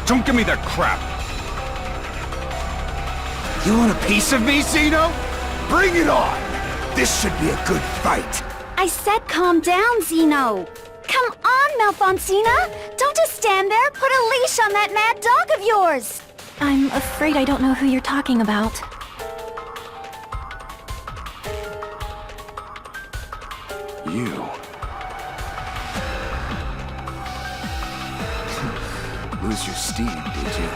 Don't give me that crap! You want a piece of me, Zeno? Bring it on! This should be a good fight. I said calm down, Zeno. Come on, Malfoncina! Don't just stand there! Put a leash on that mad dog of yours! I'm afraid I don't know who you're talking about. You. Lose your steed, did you?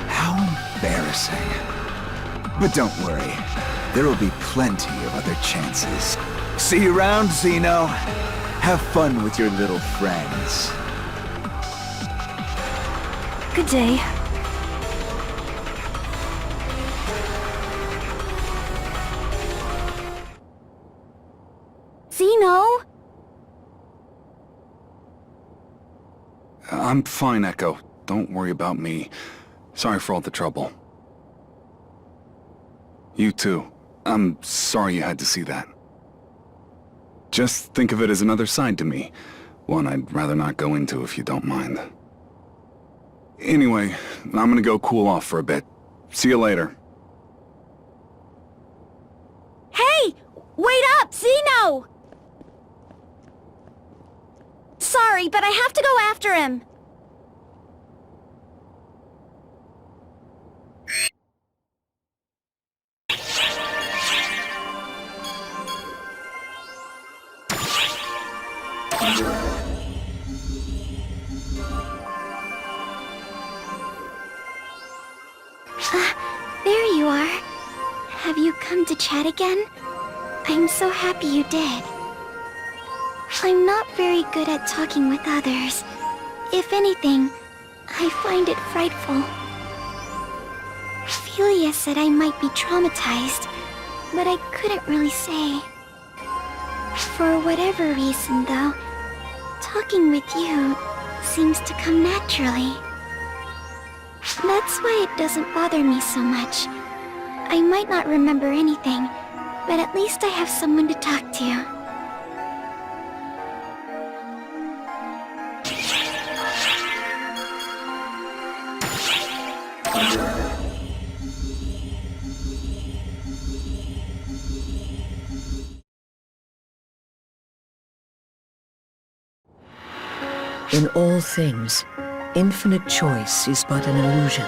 How embarrassing. But don't worry. There will be plenty of other chances. See you around, Zeno. Have fun with your little friends. Good day. Zeno? I'm fine, Echo. Don't worry about me. Sorry for all the trouble. You too. I'm sorry you had to see that. Just think of it as another side to me. One I'd rather not go into if you don't mind. Anyway, I'm gonna go cool off for a bit. See you later. Hey! Wait up, Zeno! Sorry, but I have to go after him. There you are. Have you come to chat again? I'm so happy you did. I'm not very good at talking with others. If anything, I find it frightful. Ophelia said I might be traumatized, but I couldn't really say. For whatever reason, though, talking with you seems to come naturally. That's why it doesn't bother me so much. I might not remember anything, but at least I have someone to talk to. In all things, infinite choice is but an illusion.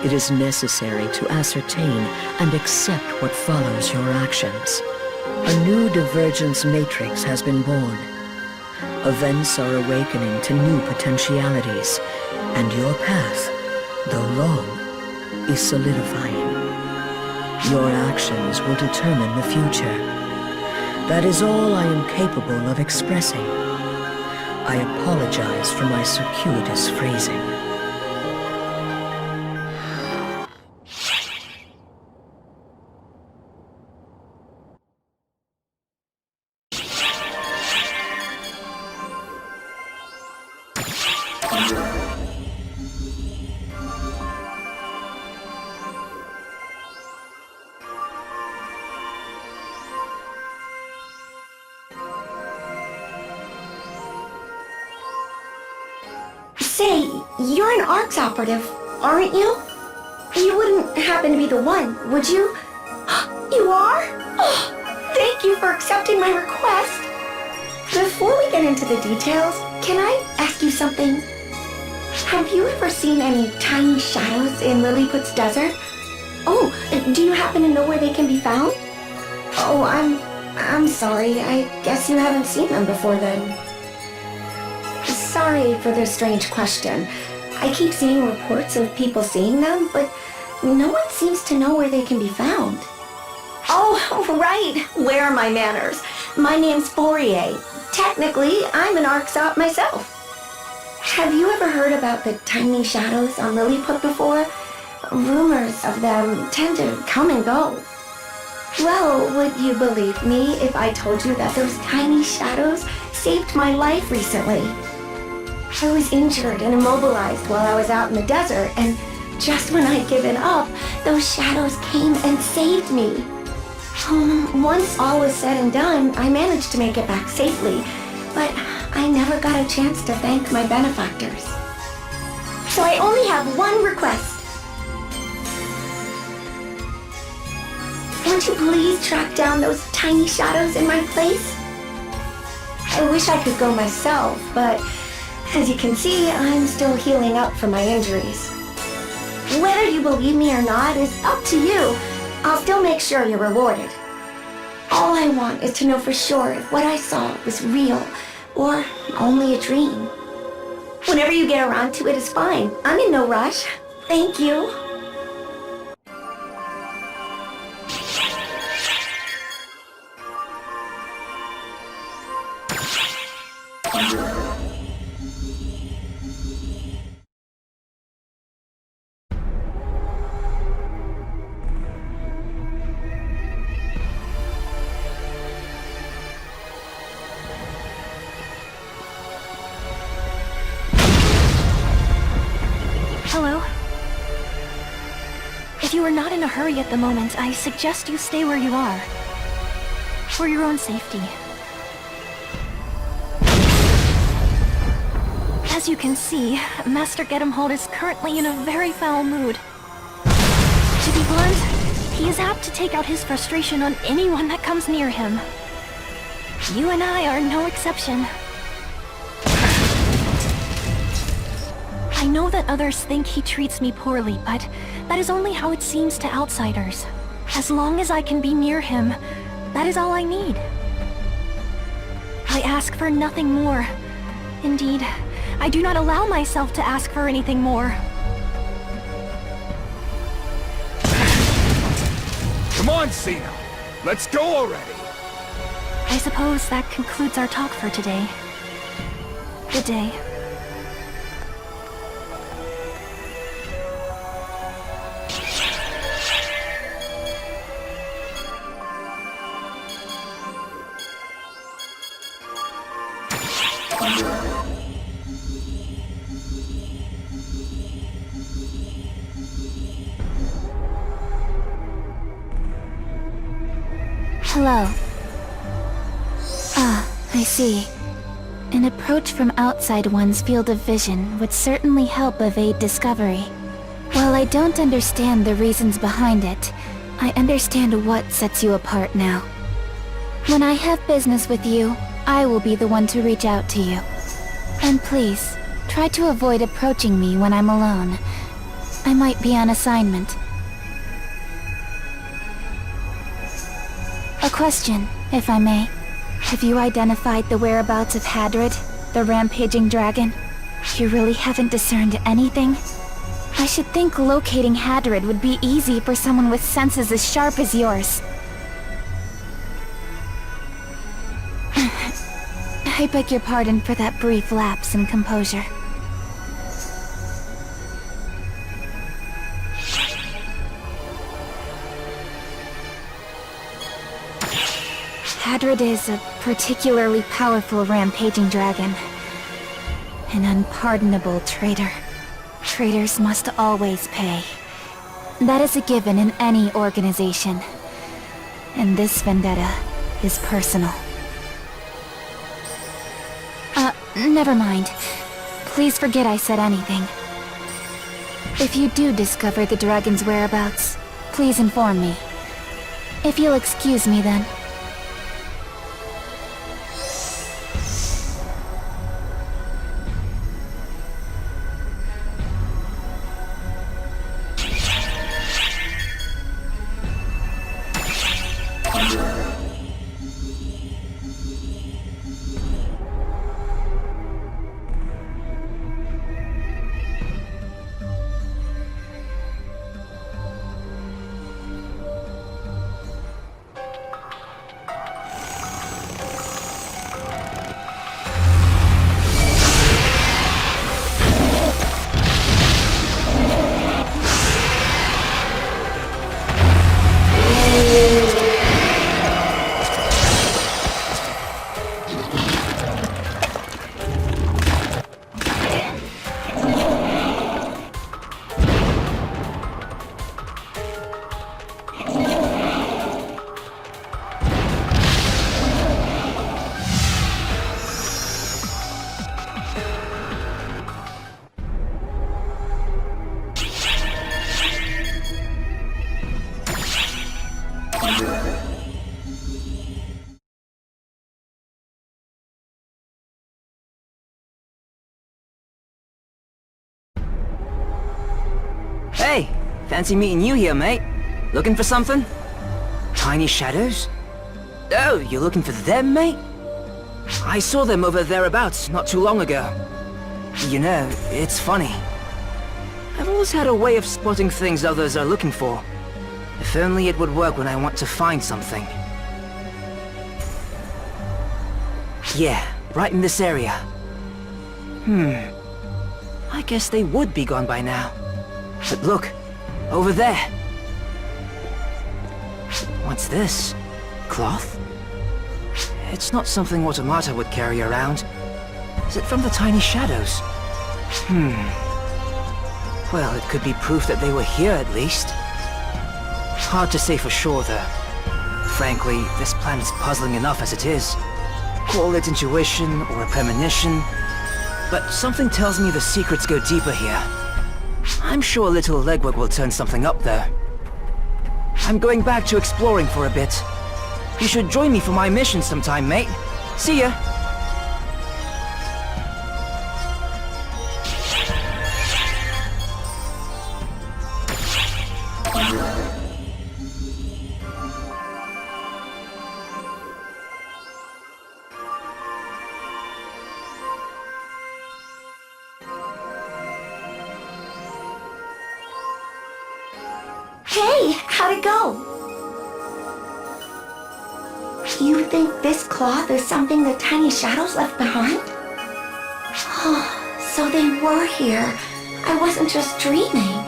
It is necessary to ascertain and accept what follows your actions. A new divergence matrix has been born. Events are awakening to new potentialities, and your path, though long, is solidifying. Your actions will determine the future. That is all I am capable of expressing. I apologize for my circuitous phrasing. Say, you're an ARCS operative, aren't you? You wouldn't happen to be the one, would you? You are? Oh, thank you for accepting my request. Before we get into the details, can I ask you something? Have you ever seen any tiny shadows in Lilliput's desert? Oh, do you happen to know where they can be found? Oh, I'm sorry. I guess you haven't seen them before then. Sorry for this strange question. I keep seeing reports of people seeing them, but no one seems to know where they can be found. Oh, right. Where are my manners? My name's Fourier. Technically, I'm an ARCS op myself. Have you ever heard about the tiny shadows on Lilliput before? Rumors of them tend to come and go. Well, would you believe me if I told you that those tiny shadows saved my life recently? I was injured and immobilized while I was out in the desert, and just when I'd given up, those shadows came and saved me. Once all was said and done, I managed to make it back safely, but I never got a chance to thank my benefactors. So I only have one request. Won't you please track down those tiny shadows in my place? I wish I could go myself, but as you can see, I'm still healing up from my injuries. Whether you believe me or not is up to you. I'll still make sure you're rewarded. All I want is to know for sure if what I saw was real or only a dream. Whenever you get around to it is fine. I'm in no rush. Thank you. Hello? If you are not in a hurry at the moment, I suggest you stay where you are. For your own safety. As you can see, Master Gedemhold is currently in a very foul mood. To be blunt, he is apt to take out his frustration on anyone that comes near him. You and I are no exception. I know that others think he treats me poorly, but that is only how it seems to outsiders. As long as I can be near him, that is all I need. I ask for nothing more. Indeed, I do not allow myself to ask for anything more. Come on, Cena! Let's go already! I suppose that concludes our talk for today. Good day. Hello. Ah, I see. An approach from outside one's field of vision would certainly help evade discovery. While I don't understand the reasons behind it, I understand what sets you apart now. When I have business with you, I will be the one to reach out to you. And please, try to avoid approaching me when I'm alone. I might be on assignment. A question, if I may. Have you identified the whereabouts of Hadrid, the rampaging dragon? You really haven't discerned anything? I should think locating Hadrid would be easy for someone with senses as sharp as yours. I beg your pardon for that brief lapse in composure. Hadrid is a particularly powerful rampaging dragon. An unpardonable traitor. Traitors must always pay. That is a given in any organization. And this vendetta is personal. Never mind. Please forget I said anything. If you do discover the dragon's whereabouts, please inform me. If you'll excuse me then. Hey, fancy meeting you here, mate. Looking for something? Tiny shadows? Oh, you're looking for them, mate? I saw them over thereabouts not too long ago. You know, it's funny. I've always had a way of spotting things others are looking for. If only it would work when I want to find something. Yeah, right in this area. I guess they would be gone by now. But look, over there. What's this? Cloth? It's not something Automata would carry around. Is it from the tiny shadows? Well, it could be proof that they were here at least. Hard to say for sure, though. Frankly, this planet's puzzling enough as it is. Call it intuition or a premonition, but something tells me the secrets go deeper here. I'm sure a little legwork will turn something up, though. I'm going back to exploring for a bit. You should join me for my mission sometime, mate. See ya! Hey, how'd it go? You think this cloth is something the tiny shadows left behind? Oh, so they were here. I wasn't just dreaming.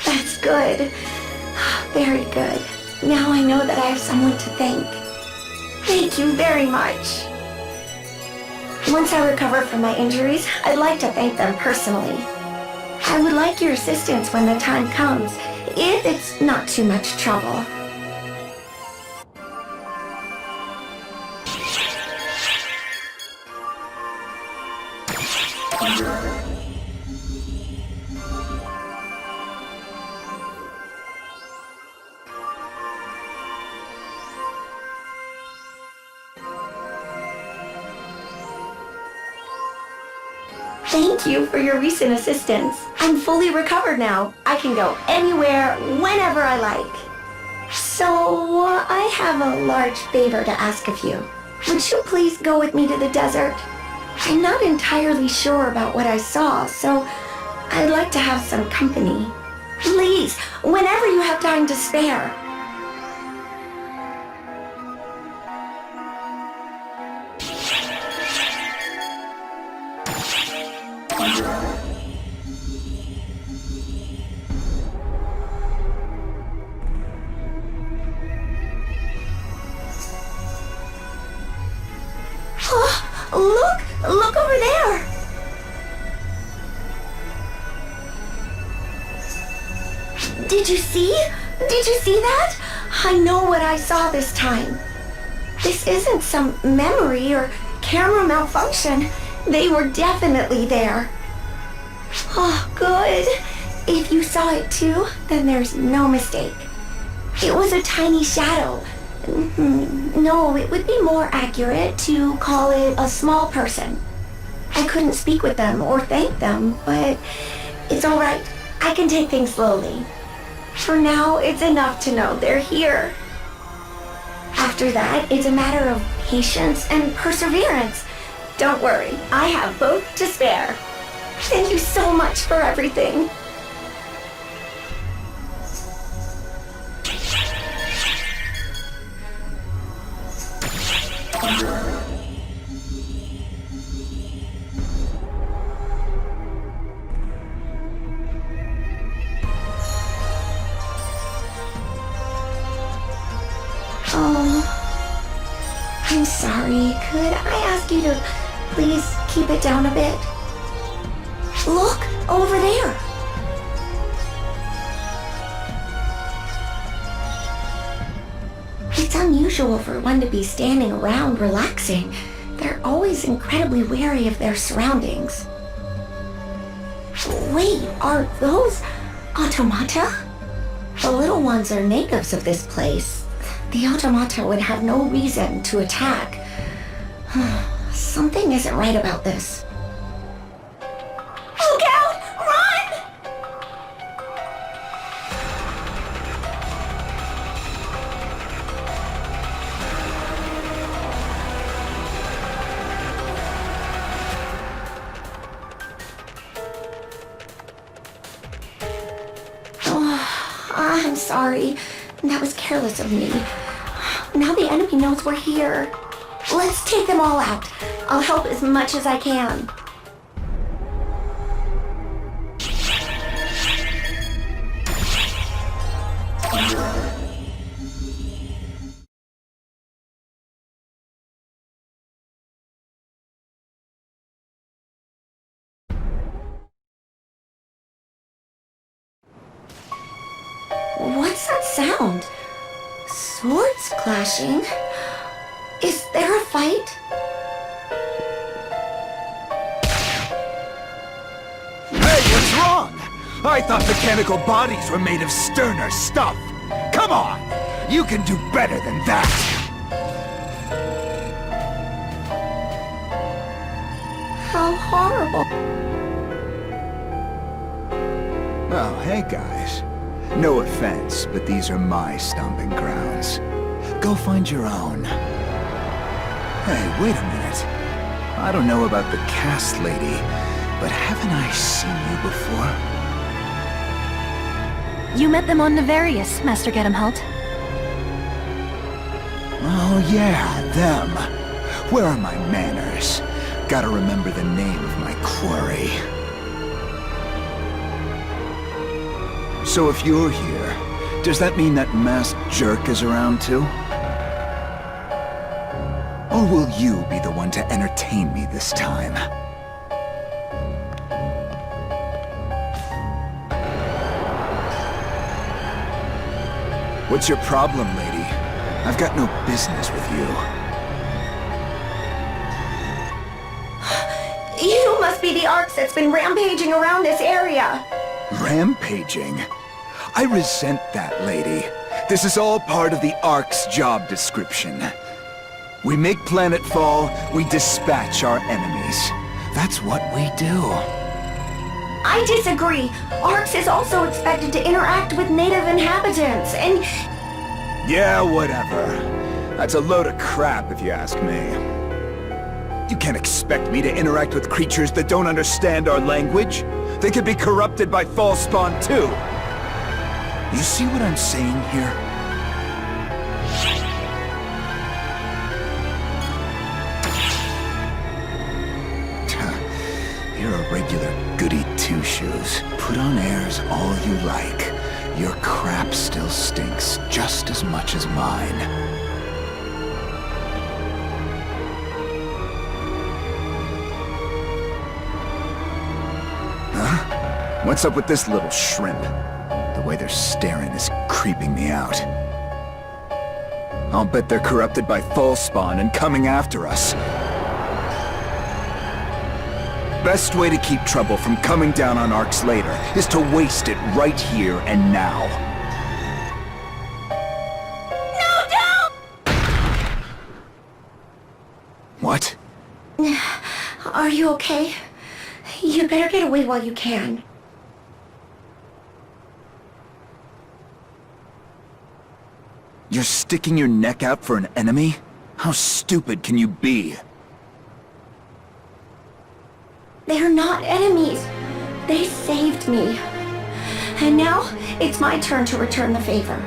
That's good. Very good. Now I know that I have someone to thank. Thank you very much. Once I recover from my injuries, I'd like to thank them personally. I would like your assistance when the time comes, if it's not too much trouble. Thank you for your recent assistance. I'm fully recovered now. I can go anywhere, whenever I like. So, I have a large favor to ask of you. Would you please go with me to the desert? I'm not entirely sure about what I saw, so I'd like to have some company. Please, whenever you have time to spare. Look over there! Did you see? Did you see that? I know what I saw this time. This isn't some memory or camera malfunction. They were definitely there. Oh, good. If you saw it too, then there's no mistake. It was a tiny shadow. No, it would be more accurate to call it a small person. I couldn't speak with them or thank them, but it's all right. I can take things slowly. For now, it's enough to know they're here. After that, it's a matter of patience and perseverance. Don't worry, I have both to spare. Thank you so much for everything. Oh, I'm sorry. Could I ask you to please keep it down a bit? Look, over there. It's unusual for one to be standing around relaxing. They're always incredibly wary of their surroundings. Wait, are those automata? The little ones are natives of this place. the automata would have no reason to attack. Something isn't right about this. Look out! Run! Oh, I'm sorry. That was careless of me. Now the enemy knows we're here. Let's take them all out. I'll help as much as I can. What's that sound? Swords clashing? Is there a fight? Hey, what's wrong? I thought mechanical bodies were made of sterner stuff. Come on! You can do better than that! How horrible. Oh, hey guys. No offense, but these are my stomping grounds. Go find your own. Hey, wait a minute. I don't know about the cast lady, but haven't I seen you before? You met them on Nefarious, Master Gedemholt. Oh yeah, them. Where are my manners? Gotta remember the name of my quarry. So if you're here, does that mean that masked jerk is around too? Or will you be the one to entertain me this time? What's your problem, lady? I've got no business with you. You must be the Arcs that's been rampaging around this area. Rampaging? I resent that, lady. This is all part of the Ark's job description. We make planetfall, we dispatch our enemies. That's what we do. I disagree. Arcs is also expected to interact with native inhabitants, and... Yeah, whatever. That's a load of crap, if you ask me. You can't expect me to interact with creatures that don't understand our language. They could be corrupted by false spawn, too. You see what I'm saying here? You're a regular goody two-shoes. Put on airs all you like. Your crap still stinks just as much as mine. Huh? What's up with this little shrimp? The way they're staring is creeping me out. I'll bet they're corrupted by false spawn and coming after us. Best way to keep trouble from coming down on Arcs later is to waste it right here and now. No, don't! What? Are you okay? You better get away while you can. You're sticking your neck out for an enemy? How stupid can you be? They're not enemies. They saved me. And now, it's my turn to return the favor.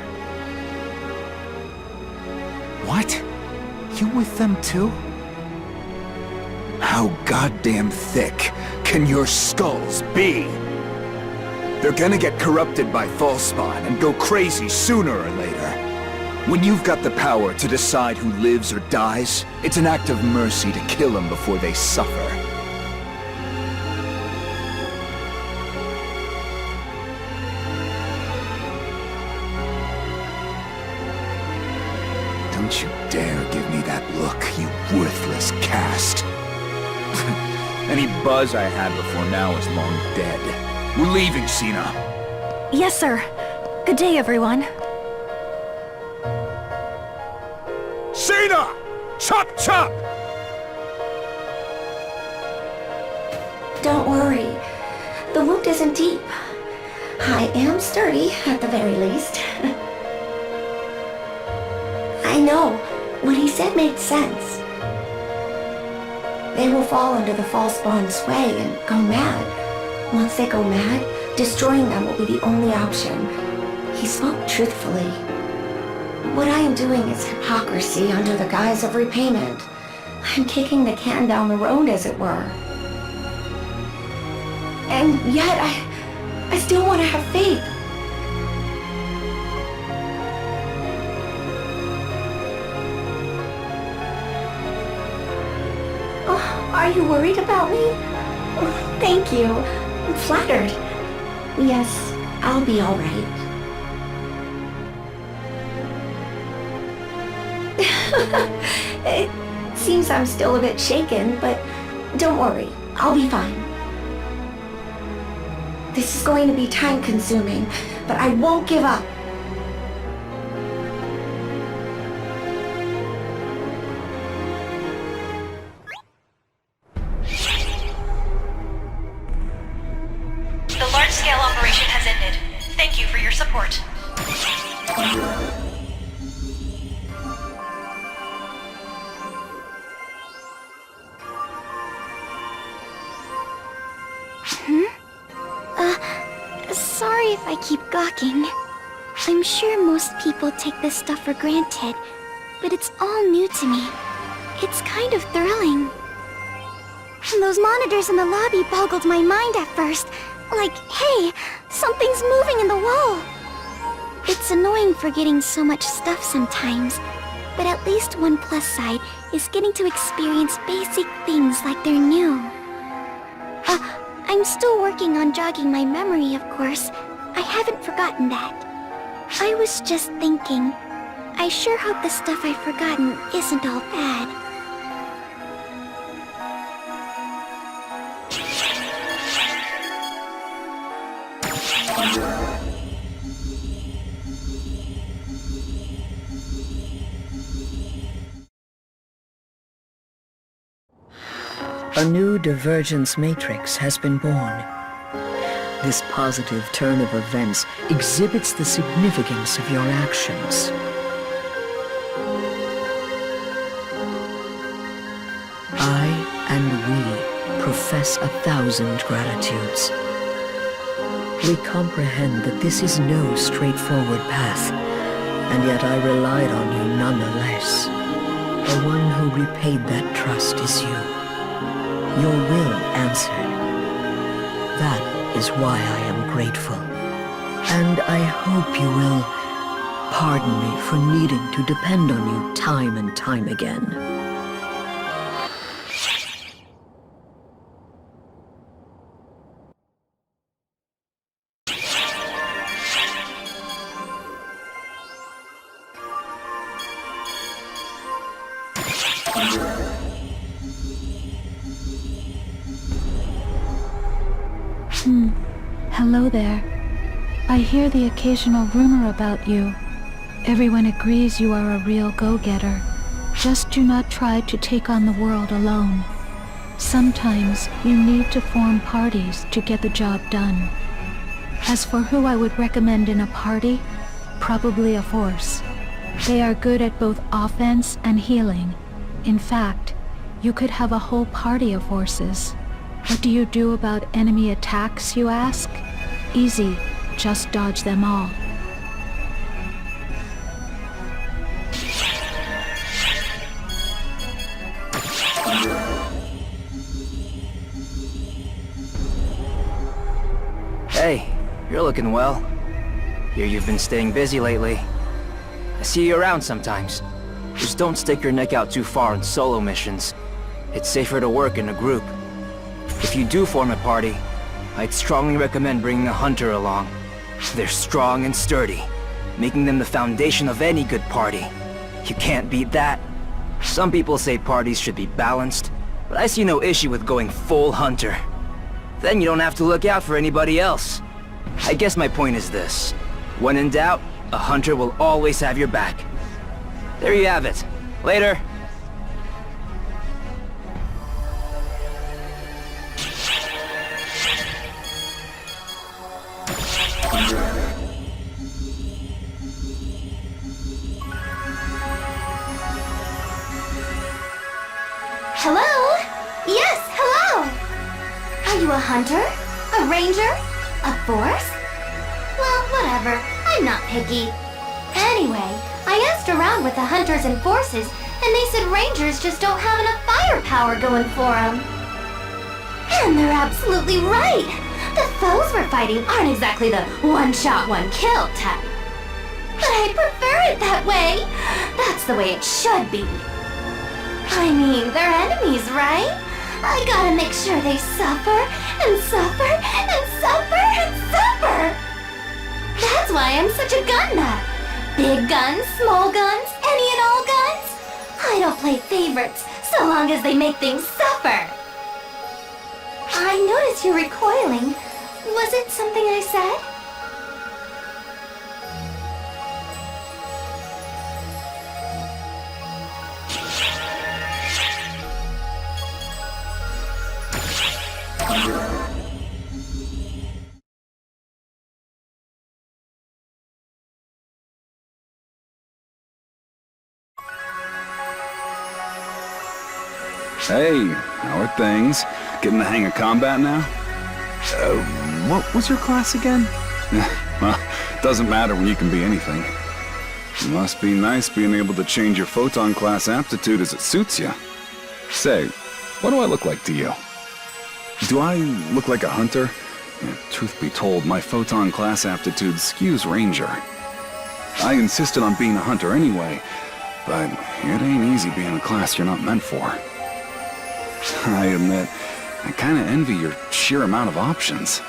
What? You with them too? How goddamn thick can your skulls be? They're gonna get corrupted by false spawn and go crazy sooner or later. When you've got the power to decide who lives or dies, it's an act of mercy to kill them before they suffer. Don't you dare give me that look, you worthless cast. Any buzz I had before now is long dead. We're leaving, Cena. Yes, sir. Good day, everyone. Later! Chop chop! Don't worry. The wound isn't deep. I am sturdy, at the very least. I know. What he said made sense. They will fall under the false bond's sway and go mad. Once they go mad, destroying them will be the only option. He spoke truthfully. What I am doing is hypocrisy under the guise of repayment. I'm kicking the can down the road, as it were. And yet, I still want to have faith. Oh, are you worried about me? Oh, thank you. I'm flattered. Yes, I'll be all right. It seems I'm still a bit shaken, but don't worry, I'll be fine. This is going to be time-consuming, but I won't give up. The large-scale operation has ended. Thank you for your support. Sorry if I keep gawking. I'm sure most people take this stuff for granted, but it's all new to me. It's kind of thrilling. Those monitors in the lobby boggled my mind at first. Like, hey, something's moving in the wall. It's annoying forgetting so much stuff sometimes, but at least one plus side is getting to experience basic things like they're new. I'm still working on jogging my memory, of course. I haven't forgotten that. I was just thinking, I sure hope the stuff I've forgotten isn't all bad. A new divergence matrix has been born. This positive turn of events exhibits the significance of your actions. I and we profess 1,000 gratitudes. We comprehend that this is no straightforward path, and yet I relied on you nonetheless. The one who repaid that trust is you. Your will answered. That is why I am grateful. And I hope you will pardon me for needing to depend on you time and time again. Hello there. I hear the occasional rumor about you. Everyone agrees you are a real go-getter. Just do not try to take on the world alone. Sometimes you need to form parties to get the job done. As for who I would recommend in a party, probably a force. They are good at both offense and healing. In fact, you could have a whole party of forces. What do you do about enemy attacks, you ask? Easy, just dodge them all. Hey, you're looking well. Hear you've been staying busy lately. I see you around sometimes. Just don't stick your neck out too far in solo missions. It's safer to work in a group. If you do form a party, I'd strongly recommend bringing a hunter along. They're strong and sturdy, making them the foundation of any good party. You can't beat that. Some people say parties should be balanced, but I see no issue with going full hunter. Then you don't have to look out for anybody else. I guess my point is this. When in doubt, a hunter will always have your back. There you have it. Later. Hello? Yes, hello! Are you a hunter? A ranger? A force? Well, whatever. I'm not picky. Anyway, I asked around with the hunters and forces, and they said rangers just don't have enough firepower going for them. And they're absolutely right! The foes we're fighting aren't exactly the one-shot, one-kill type. But I prefer it that way. That's the way it should be. I mean, they're enemies, right? I gotta make sure they suffer, and suffer, and suffer, and suffer! That's why I'm such a gun nut. Big guns, small guns, any and all guns. I don't play favorites, so long as they make things suffer. I notice you're recoiling. Was it something I said? Hey, how are things? Getting the hang of combat now? What was your class again? Well, doesn't matter when you can be anything. Must be nice being able to change your photon class aptitude as it suits you. Say, what do I look like to you? Do I look like a hunter? Yeah, truth be told, my photon class aptitude skews ranger. I insisted on being a hunter anyway, but it ain't easy being a class you're not meant for. I admit, I kinda envy your sheer amount of options.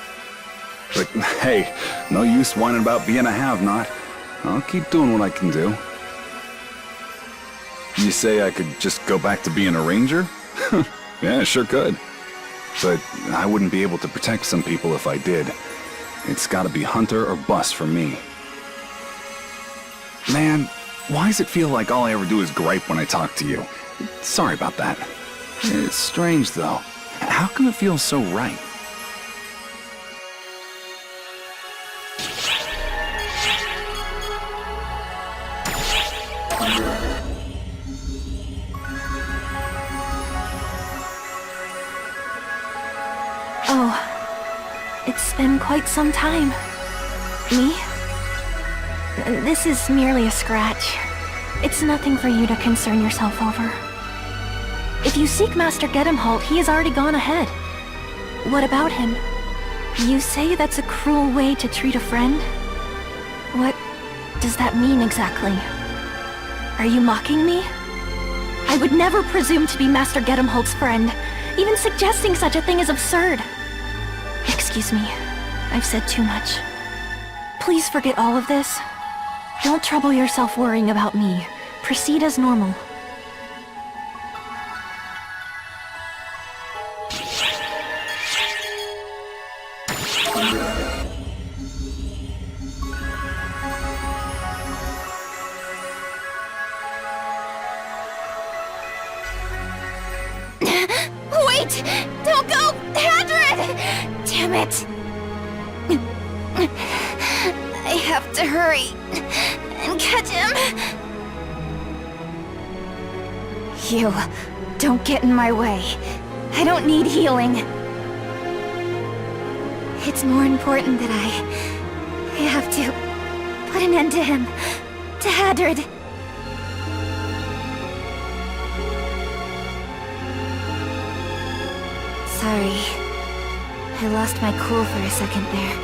But hey, no use whining about being a have-not. I'll keep doing what I can do. You say I could just go back to being a ranger? Yeah, sure could. But I wouldn't be able to protect some people if I did. It's gotta be hunter or bust for me. Man, why does it feel like all I ever do is gripe when I talk to you? Sorry about that. It's strange, though. How come it feels so right? Oh, it's been quite some time. Me? This is merely a scratch. It's nothing for you to concern yourself over. If you seek Master Gedemholt, he has already gone ahead. What about him? You say that's a cruel way to treat a friend? What does that mean exactly? Are you mocking me? I would never presume to be Master Gedemholt's friend. Even suggesting such a thing is absurd. Excuse me, I've said too much. Please forget all of this. Don't trouble yourself worrying about me. Proceed as normal. Wait! Don't go! Hadrid! Damn it! I have to hurry and catch him. You don't get in my way. I don't need healing. It's more important that I have to put an end to him. To Hadrid. Sorry. I lost my cool for a second there.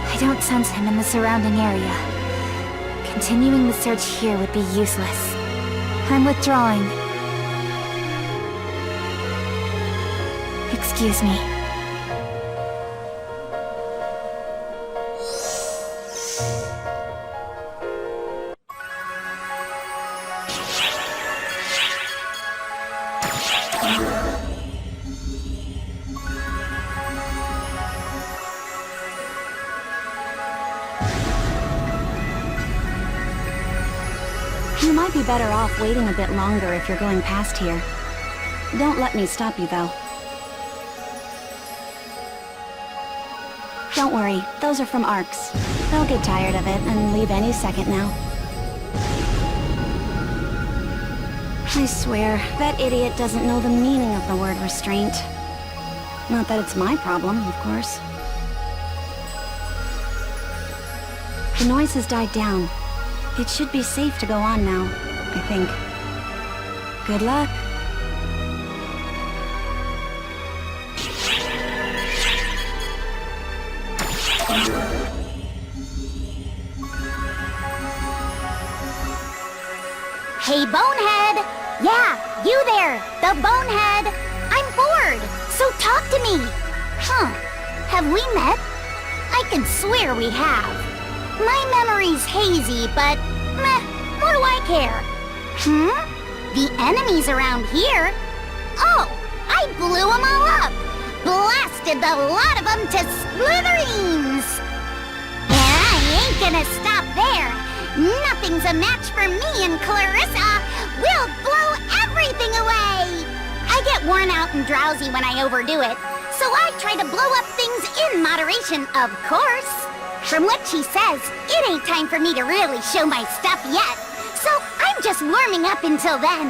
I don't sense him in the surrounding area. Continuing the search here would be useless. I'm withdrawing. Excuse me. You might be better off waiting a bit longer if you're going past here. Don't let me stop you, though. Don't worry, those are from Arcs. They'll get tired of it and leave any second now. I swear, that idiot doesn't know the meaning of the word restraint. Not that it's my problem, of course. The noise has died down. It should be safe to go on now, I think. Good luck. Hey, Bonehead! Yeah, you there! The Bonehead! I'm bored, so talk to me! Huh. Have we met? I can swear we have. My memory's hazy, but meh, what do I care? The enemies around here? Oh, I blew them all up! Blasted the lot of them to smithereens! And I ain't gonna stop there! Nothing's a match for me and Clarissa! We'll blow everything away! I get worn out and drowsy when I overdo it, so I try to blow up things in moderation, of course. From what she says, it ain't time for me to really show my stuff yet, so I'm just warming up until then.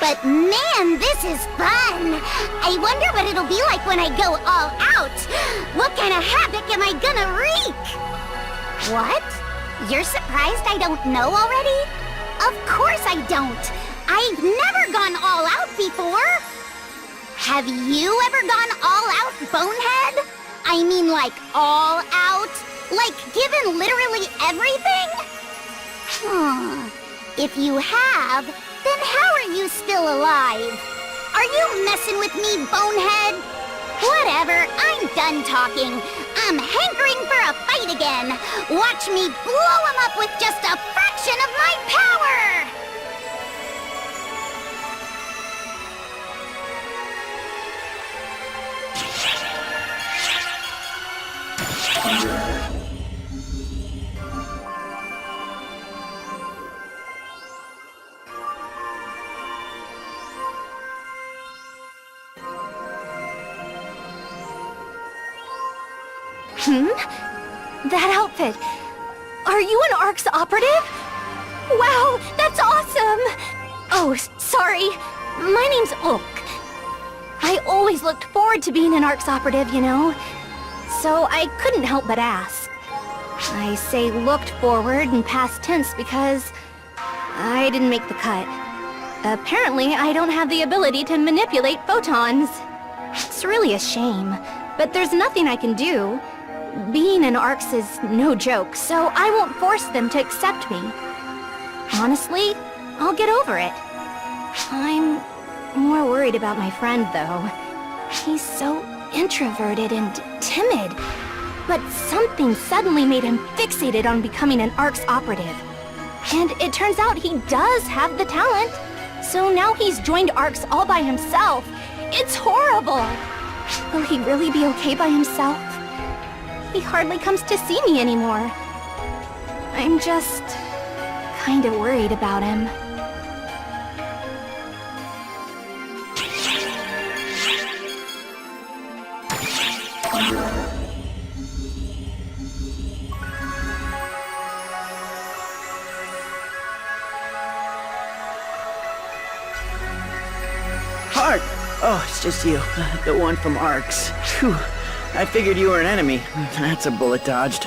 But man, this is fun! I wonder what it'll be like when I go all out! What kind of havoc am I gonna wreak? What? You're surprised I don't know already? Of course I don't! I've never gone all out before! Have you ever gone all out, Bonehead? I mean like all out? Like given literally everything? If you have, then how are you still alive? Are you messing with me, Bonehead? Whatever, I'm done talking. I'm hankering for a fight again. Watch me blow him up with just a fraction of my power! That outfit! Are you an Arcs operative? Wow, that's awesome! Oh, sorry. My name's Oak. I always looked forward to being an Arcs operative, you know? So I couldn't help but ask. I say looked forward in past tense because I didn't make the cut. Apparently, I don't have the ability to manipulate photons. It's really a shame, but there's nothing I can do. Being an Arcs is no joke, so I won't force them to accept me. Honestly, I'll get over it. I'm more worried about my friend, though. He's so introverted and timid. But something suddenly made him fixated on becoming an Arcs operative. And it turns out he does have the talent. So now he's joined Arcs all by himself. It's horrible! Will he really be okay by himself? He hardly comes to see me anymore. I'm just kinda worried about him. Hark! Oh, it's just you. The one from Arcs. Phew. I figured you were an enemy. That's a bullet dodged.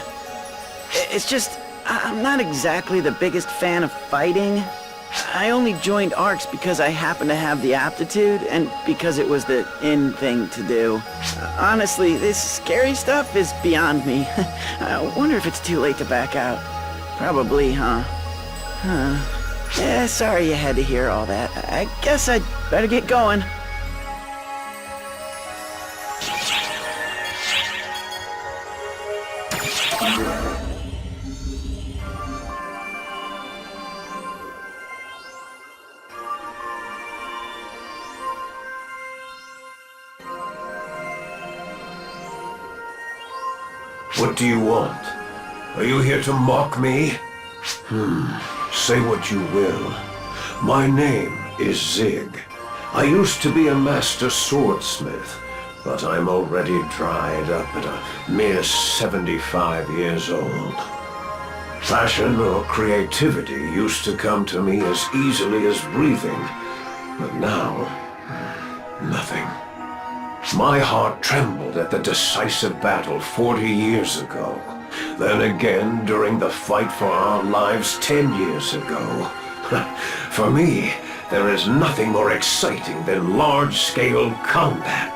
It's just, I'm not exactly the biggest fan of fighting. I only joined Arcs because I happen to have the aptitude, and because it was the in thing to do. Honestly, this scary stuff is beyond me. I wonder if it's too late to back out. Probably, huh? Yeah, sorry you had to hear all that. I guess I'd better get going. What do you want? Are you here to mock me? Say what you will. My name is Zig. I used to be a master swordsmith, but I'm already dried up at a mere 75 years old. Passion or creativity used to come to me as easily as breathing, but now, nothing. My heart trembled at the decisive battle 40 years ago. Then again during the fight for our lives 10 years ago. For me, there is nothing more exciting than large-scale combat.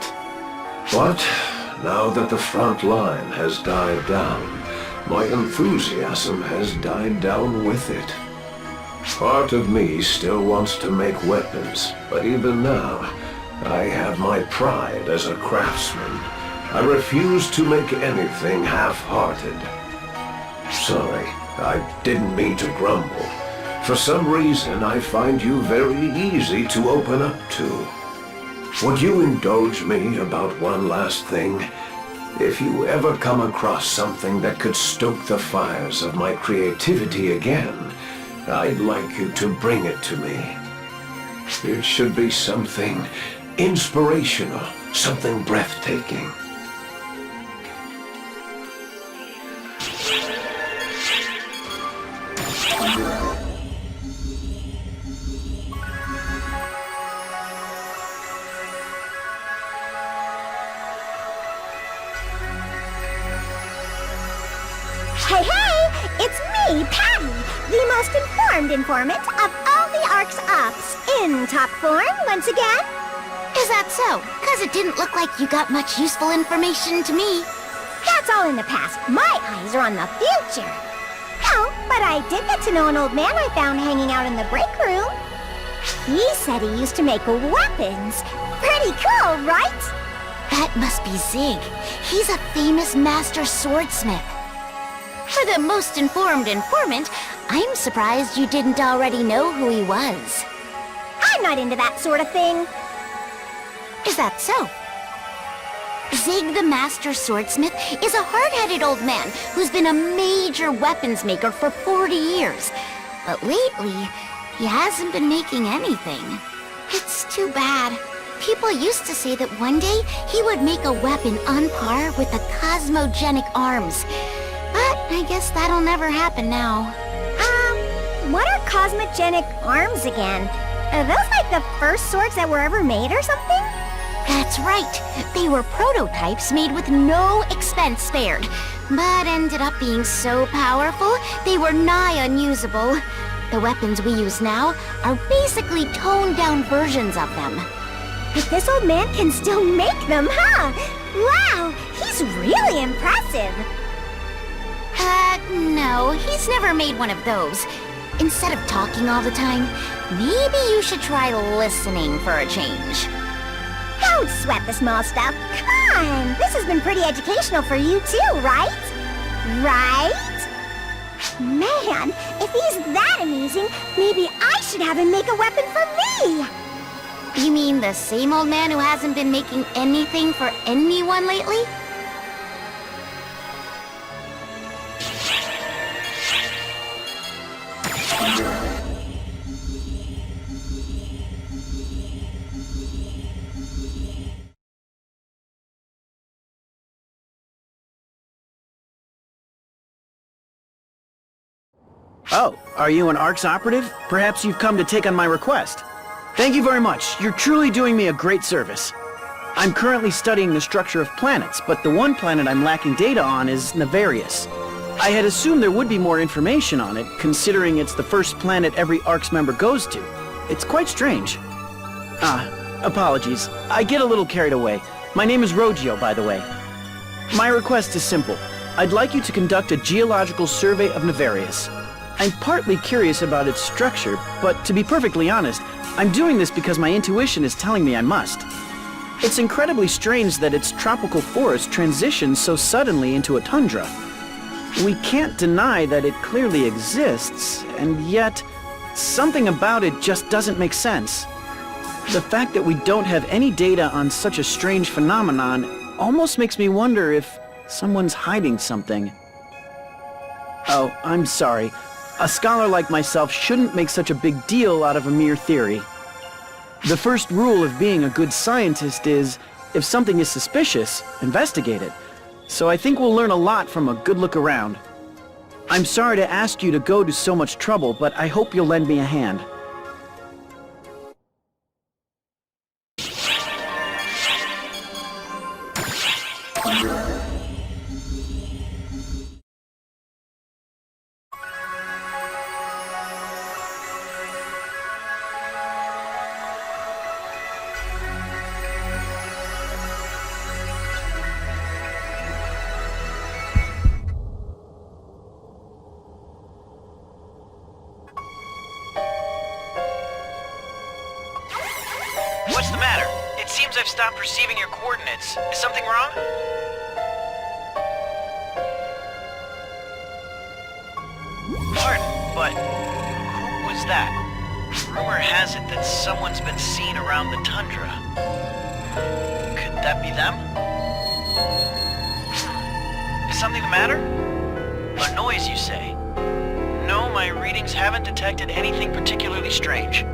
But now that the front line has died down, my enthusiasm has died down with it. Part of me still wants to make weapons, but even now, I have my pride as a craftsman. I refuse to make anything half-hearted. Sorry, I didn't mean to grumble. For some reason, I find you very easy to open up to. Would you indulge me about one last thing? If you ever come across something that could stoke the fires of my creativity again, I'd like you to bring it to me. It should be something inspirational, something breathtaking. Hey, it's me, Patty, the most informed informant of all the Ark's ops, in top form once again. Is that so? Because it didn't look like you got much useful information to me. That's all in the past. My eyes are on the future. Oh, but I did get to know an old man I found hanging out in the break room. He said he used to make weapons. Pretty cool, right? That must be Zig. He's a famous master swordsmith. For the most informed informant, I'm surprised you didn't already know who he was. I'm not into that sort of thing. Is that so? Zig the Master Swordsmith is a hard-headed old man who's been a major weapons maker for 40 years. But lately, he hasn't been making anything. It's too bad. People used to say that one day he would make a weapon on par with the cosmogenic arms. But I guess that'll never happen now. What are cosmogenic arms again? Are those like the first swords that were ever made or something? That's right. They were prototypes made with no expense spared, but ended up being so powerful they were nigh unusable. The weapons we use now are basically toned-down versions of them. But this old man can still make them, huh? Wow, he's really impressive. No, he's never made one of those. Instead of talking all the time, maybe you should try listening for a change. Don't sweat the small stuff. Come on, this has been pretty educational for you too, right? Right? Man, if he's that amusing, maybe I should have him make a weapon for me. You mean the same old man who hasn't been making anything for anyone lately? Oh, are you an ARC's operative? Perhaps you've come to take on my request. Thank you very much. You're truly doing me a great service. I'm currently studying the structure of planets, but the one planet I'm lacking data on is Nefarious. I had assumed there would be more information on it, considering it's the first planet every ARC's member goes to. It's quite strange. Apologies. I get a little carried away. My name is Rogio, by the way. My request is simple. I'd like you to conduct a geological survey of Nefarious. I'm partly curious about its structure, but to be perfectly honest, I'm doing this because my intuition is telling me I must. It's incredibly strange that its tropical forest transitions so suddenly into a tundra. We can't deny that it clearly exists, and yet something about it just doesn't make sense. The fact that we don't have any data on such a strange phenomenon almost makes me wonder if someone's hiding something. Oh, I'm sorry. A scholar like myself shouldn't make such a big deal out of a mere theory. The first rule of being a good scientist is, if something is suspicious, investigate it. So I think we'll learn a lot from a good look around. I'm sorry to ask you to go to so much trouble, but I hope you'll lend me a hand. What's the matter? It seems I've stopped receiving your coordinates. Is something wrong? Pardon, but who was that? Rumor has it that someone's been seen around the tundra. Could that be them? Is something the matter? A noise, you say? No, my readings haven't detected anything particularly strange.